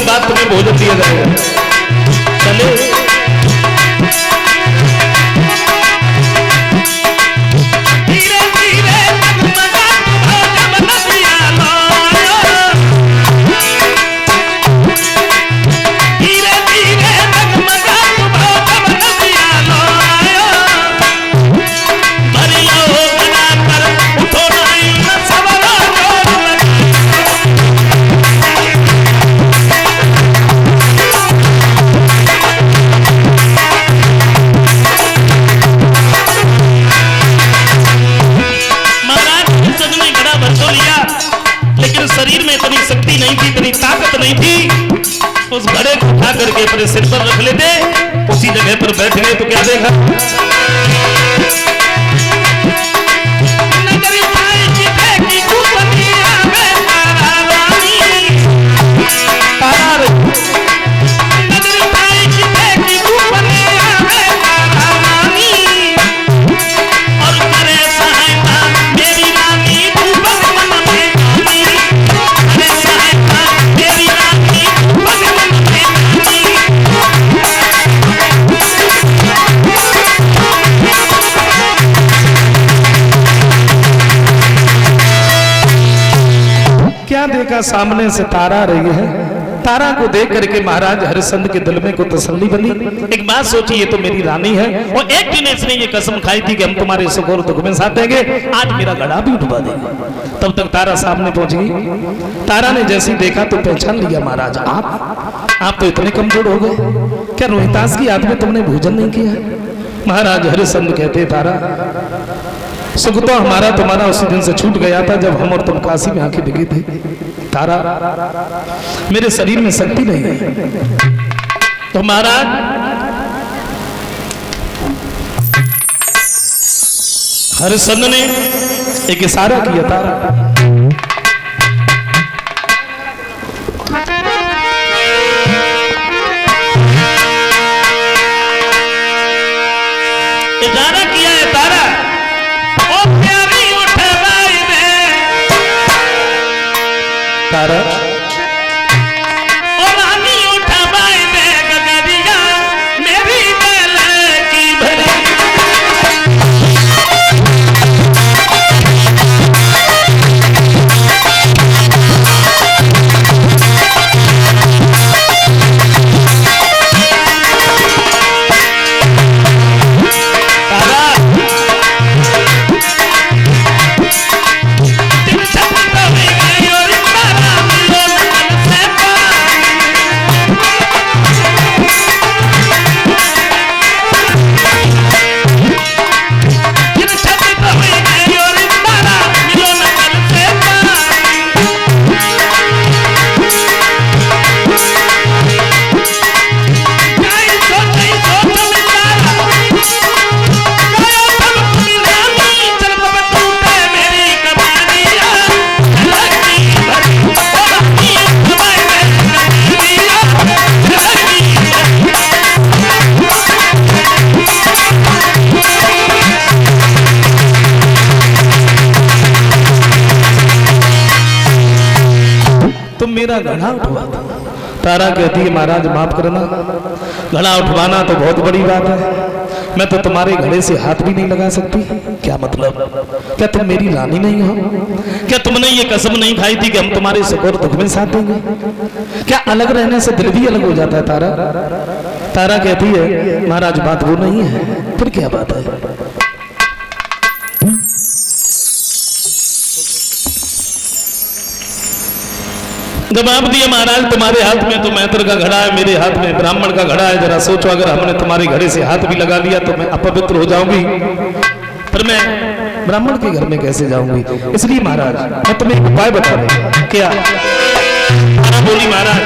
के बाद तुम्हें भोजन दिया जाएगा। चले नहीं थी, उस घड़े को उठा करके अपने सिर पर रख लेते, उसी जगह पर बैठ गए तो क्या देखा? देखा सामने से तारा रही है। तारा को देख करके महाराज हरिश्चंद्र के दिल में को तसल्ली बनी। एक बात सोची, ये तो मेरी रानी है और एक दिन इसने ये कसम खाई थी कि हम तुम्हारे सुख और दुख में साथ देंगे, आज मेरा घड़ा भी डुबा देंगे। तब तक तारा सामने पहुंच गई। तारा ने जैसे ही देखा तो पहचान लिया, महाराज आप तो इतने कमजोर हो गए, क्या रोहितास की याद में तुमने भोजन नहीं किया? महाराज हरिश्चंद्र कहते, तारा सुख तो हमारा तुम्हारा उसी दिन से छूट गया था जब हम और तुम काशी में आके डिगे थे। तारा मेरे शरीर में शक्ति नहीं है। तो महाराज हरिश्चंद्र ने एक इशारा किया, तारा इशारा किया है, तारा तारा और रानी उठा बाई दे गगरिया मेरी दिल की भरी। मेरा घड़ा उठवा। तारा कहती है, महाराज माफ करना, घड़ा उठवाना तो बहुत बड़ी बात है, मैं तो तुम्हारे घड़े से हाथ भी नहीं लगा सकती। क्या मतलब? क्या तुम मेरी रानी नहीं हो? क्या तुमने ये कसम नहीं खाई थी कि हम तुम्हारे सुख और दुख में साथ देंगे? क्या अलग रहने से दिल भी अलग हो जाता है? तारा तारा कहती है, महाराज बात वो नहीं है, फिर क्या बात है? जवाब दिया, महाराज तुम्हारे हाथ में तो मैत्र का घड़ा है, मेरे हाथ में ब्राह्मण का घड़ा है। जरा सोचो, अगर हमने तुम्हारे घड़े से हाथ भी लगा लिया तो मैं अपवित्र हो जाऊंगी, फिर मैं ब्राह्मण के घर में कैसे जाऊंगी? इसलिए महाराज मैं तुम्हें एक उपाय बता दूं। क्या? बोली महाराज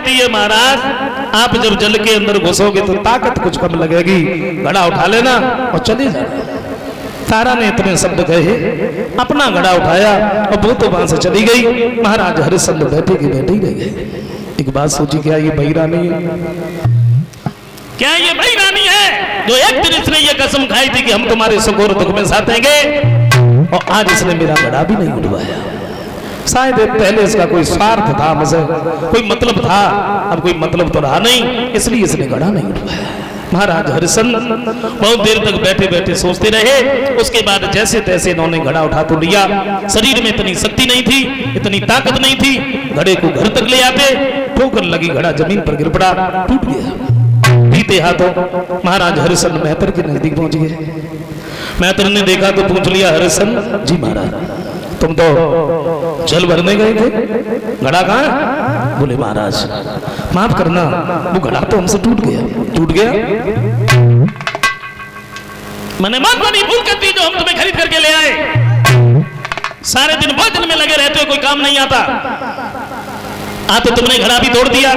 कहती है महाराज आप जब जल के अंदर घुसोगे तो ताकत कुछ कम लगेगी, घड़ा उठा लेना और चले जाना। तारा ने इतने शब्द कहे, अपना घड़ा उठाया और वो तो वहां से चली गई। महाराज हरिश्चंद्र बैठे ही रह गए। एक बात सोची, क्या ये बही रानी है? क्या ये बही रानी है जो एक दिन इसने ये कसम खाई थी कि हम तुम्हारे सुख और दुख में साथ देंगे, और आज इसने मेरा घड़ा भी नहीं उठवाया? शायद पहले इसका कोई स्वार्थ था, मुझे कोई मतलब था, अब कोई मतलब तो रहा नहीं, इसलिए इसने घड़ा नहीं उठवाया। महाराज हरिश्चंद्र बहुत देर तक बैठे बैठे सोचते रहे। उसके बाद जैसे तैसे इन्होंने घड़ा उठा तो लिया। शरीर में इतनी शक्ति नहीं थी, इतनी ताकत नहीं थी, घड़े को घर तक ले आते, ठोकर लगी, घड़ा जमीन पर गिर पड़ा, टूट गया। बीते हाथों महाराज हरिश्चंद्र मेहतर के नजदीक पहुंच गए। मेहतर ने देखा तो पूछ लिया, हरिश्चंद्र जी महाराज तुम तो जल भरने गए थे, घड़ा कहाँ है? बोले महाराज माफ करना, वो घड़ा तो हमसे टूट गया। मैंने माफ नहीं भूल करती जो हम तुम्हें खरीद करके ले आए। सारे दिन भोजन में लगे रहते हो, कोई काम नहीं आता। तो तुमने घड़ा भी तोड़ दिया,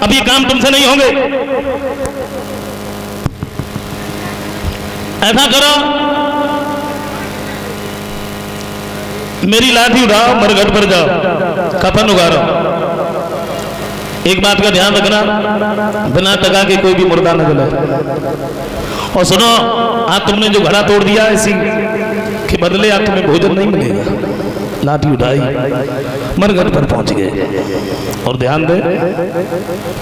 अब ये काम तुमसे नहीं होंगे। ऐसा करो, मेरी लाठी उठाओ, मरघट पर जाओ, कफन उगारो। एक बात का ध्यान रखना, बिना टका के कोई भी मुर्दा न जले। और सुनो, आज तुमने जो घड़ा तोड़ दिया इसी के बदले आज तुम्हें भोजन नहीं मिलेगा। लाठी उठाई, मरघट पर पहुंच गए। और ध्यान दे,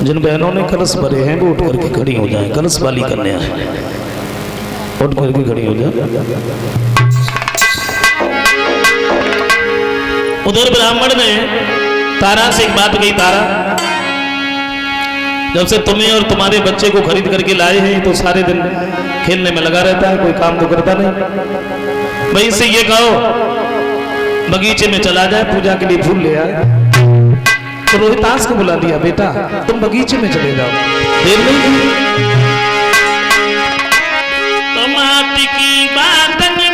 जिन बहनों ने कलश भरे हैं वो उठ करके खड़ी हो जाए। कलश वाली कन्या है, उठ करके खड़ी हो जाए। उधर ब्राह्मण ने तारा से एक बात कही, तारा जब से तुम्हें और तुम्हारे बच्चे को खरीद करके लाए हैं तो सारे दिन खेलने में लगा रहता है, कोई काम तो करता नहीं। भाई इससे ये कहो बगीचे में चला जाए, पूजा के लिए फूल ले आए। तो रोहितास को बुला दिया, बेटा तुम बगीचे में चले जाओ, देर नहीं की। टमाटी की बातन में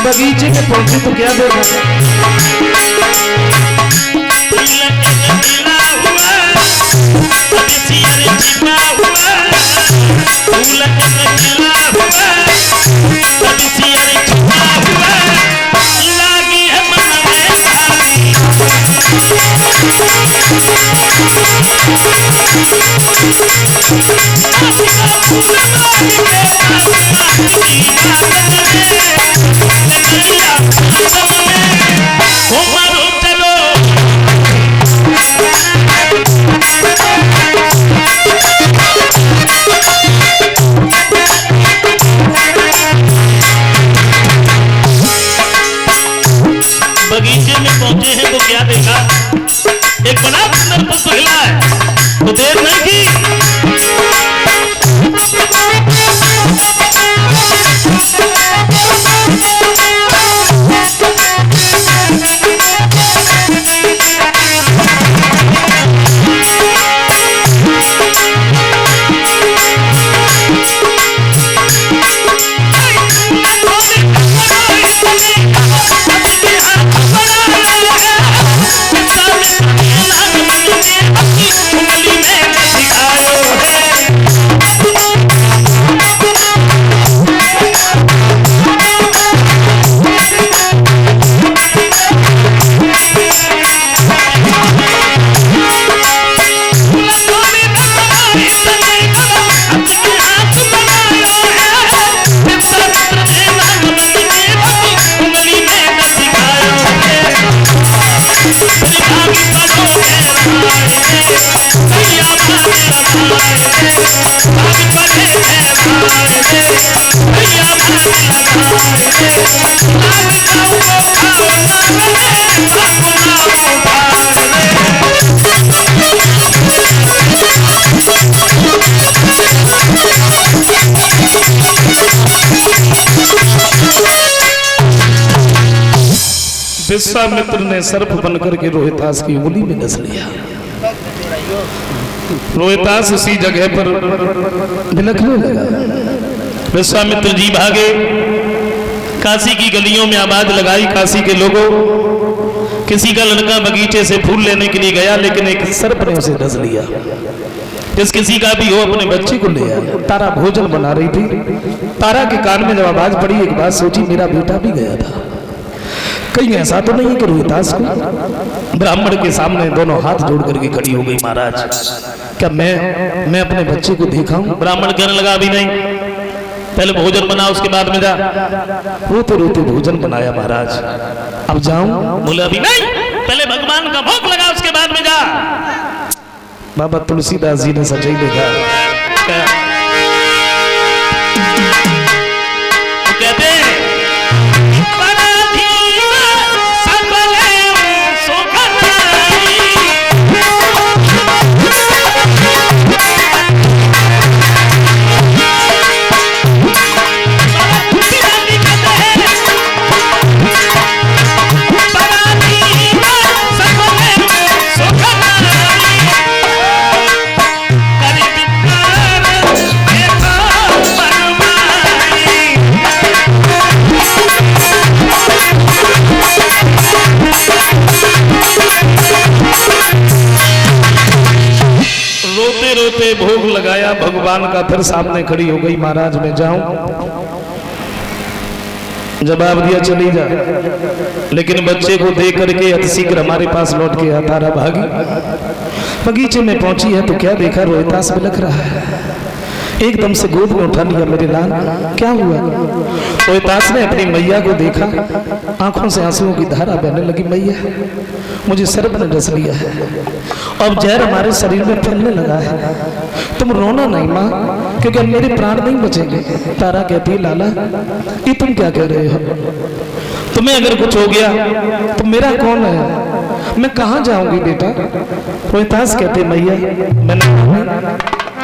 बगीचे में पहुंचे तो क्या देखा, बगीचे में पहुंचे हैं तो क्या देखा, एक बड़ा सुंदर पुष्प खिला है। तो देर नहीं की, उंगली में सिखाया विश्वामित्र ने सर्प बनकर के रोहितास की उंगली में डस लिया। रोहितास उसी जगह पर बिलखने लगा। विश्वामित्र जी भागे, काशी की गलियों में आवाज लगाई, काशी के लोगों, किसी का लड़का बगीचे से फूल लेने के लिए गया, लेकिन एक सर्प ने उसे डस लिया। जिस किसी का भी हो अपने बच्चे को ले आया। तारा भोजन बना रही थी। तारा के कान में जब आवाज पड़ी, एक बात सोची, मेरा बेटा भी गया था, कहीं ऐसा तो नहीं कि रोहितास को। ब्राह्मण के सामने दोनों हाथ जोड़ करके खड़ी हो गई, महाराज क्या मैं अपने बच्चे को देखा हूं? ब्राह्मण कहने लगा, अभी नहीं, पहले भोजन बना, उसके बाद में जा। रोते रोते भोजन बनाया महाराज, अब जाऊं? बोले अभी नहीं, पहले भगवान का भोग लगा, उसके बाद में जा। बाबा तुलसीदास जी ने सच्चाई देखा। कहते रोते भोग लगाया भगवान का, फिर सामने खड़ी हो गई, महाराज मैं जाऊं? जवाब दिया चली जा, लेकिन बच्चे को देख करके अतिशीघ्र हमारे पास लौट के आ। तारा भागी, बगीचे में पहुंची है तो क्या देखा, रोहितास बिलख रहा है। एकदम से गोद में उठा लिया, मेरे लाल क्या हुआ? रोहितास ने अपनी मैया को देखा, आंखों से आंसुओं की धारा बहने लगी। मैया, मुझे सर्प ने डस लिया है, अब जहर हमारे शरीर में फैलने लगा है, तुम रोना नहीं माँ, क्योंकि मेरे प्राण नहीं बचेंगे। तारा कहती, लाला ये तुम क्या कह रहे हो? तुम्हें अगर कुछ हो गया तो मेरा कौन है, मैं कहाँ जाऊंगी बेटा? रोहितास कहते, मैया मैंने,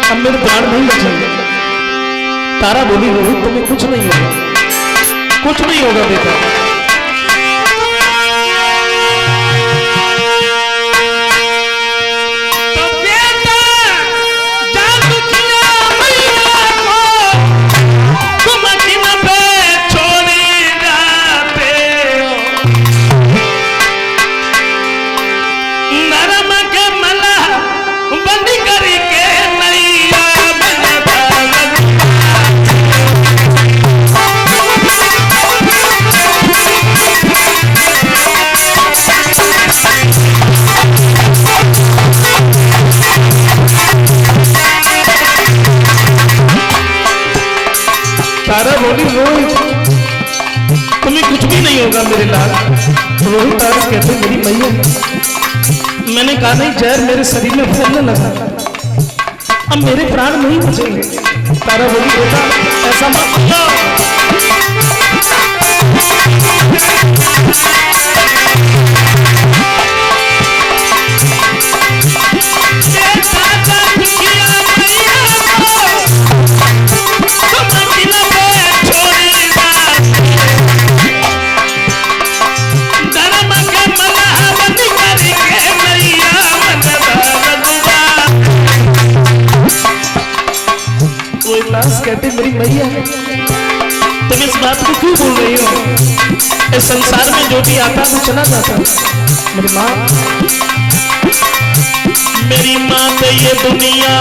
अब मेरे प्राण नहीं बचेंगे। तारा बोली, रोहित तुम्हें कुछ नहीं होगा, कुछ नहीं होगा बेटा। तारा बोली, रोहित तुम्हें कुछ भी नहीं होगा मेरे लाल। रोहितास कहते, मेरी मैया मैंने कहा नहीं, जहर मेरे शरीर में फैलने लगा, अब मेरे प्राण नहीं बचेंगे। तारा बोली, बेटा ऐसा मत कहते, मेरी मैया तुम इस बात को क्यों बोल रही हो? इस संसार में जो भी आता वो चला जाता। मेरी माँ, मेरी माँ तो ये दुनिया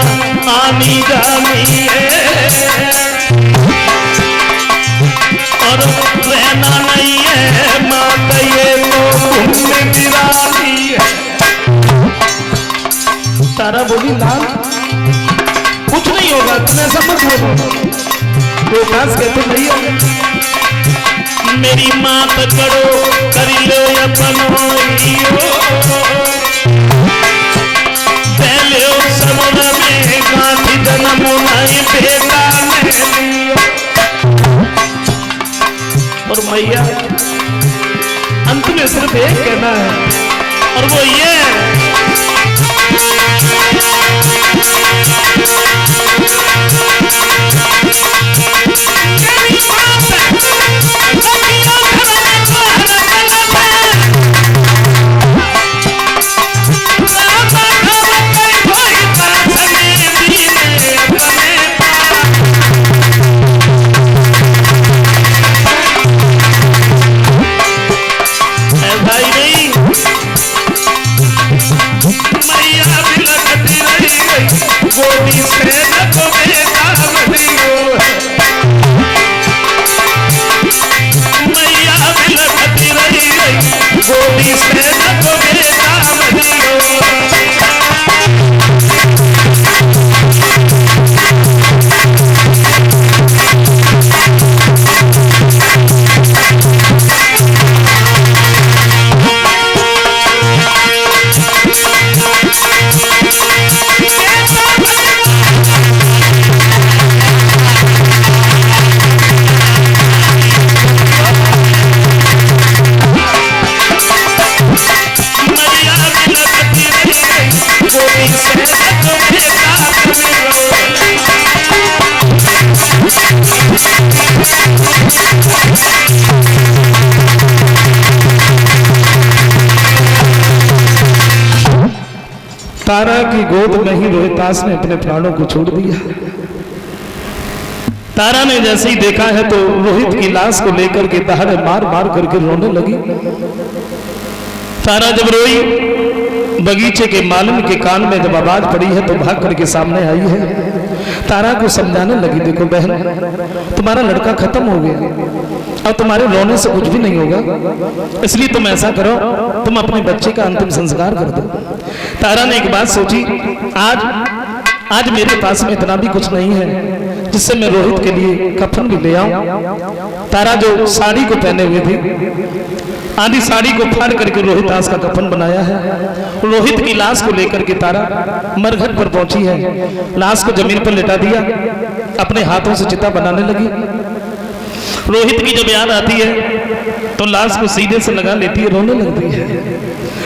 आनी जानी है और रहना नहीं है। माँ तो ये तो गिरानी है। तारा बोली, लाल कुछ नहीं होगा, तुम ऐसा मत बोलो। रोहितास कहते, भैया मेरी मात करो कर लो अपनो पहले समुद्र में गांधी सिर्फ एक कहना है और वो ये तारा की गोद में ही रोहितास ने अपने प्राणों को छोड़ दिया। तारा ने जैसे ही देखा है तो रोहित की लाश को लेकर के दहाड़े मार मार करके रोने लगी। तारा जब रोई, बगीचे के मालिन के कान में जब आवाज पड़ी है तो भाग करके सामने आई है। तारा को समझाने लगी, देखो बहन, तुम्हारा लड़का खत्म हो गया, अब तुम्हारे रोने से कुछ भी नहीं होगा, इसलिए तुम ऐसा करो, तुम अपने बच्चे का अंतिम संस्कार कर दो। तारा ने एक बात सोची, आज मेरे पास में इतना भी कुछ नहीं है जिससे मैं रोहित के लिए कफन भी ले आऊं। तारा जो साड़ी को पहने हुए थी, आधी साड़ी को फाड़ करके रोहितास का कफन बनाया है। रोहित की लाश को लेकर के तारा मरघट पर पहुंची है, लाश को जमीन पर लेटा दिया, अपने हाथों से चिता बनाने लगी। रोहित की जब याद आती है तो लाश को सीधे से लगा लेती है, रोने लगती है।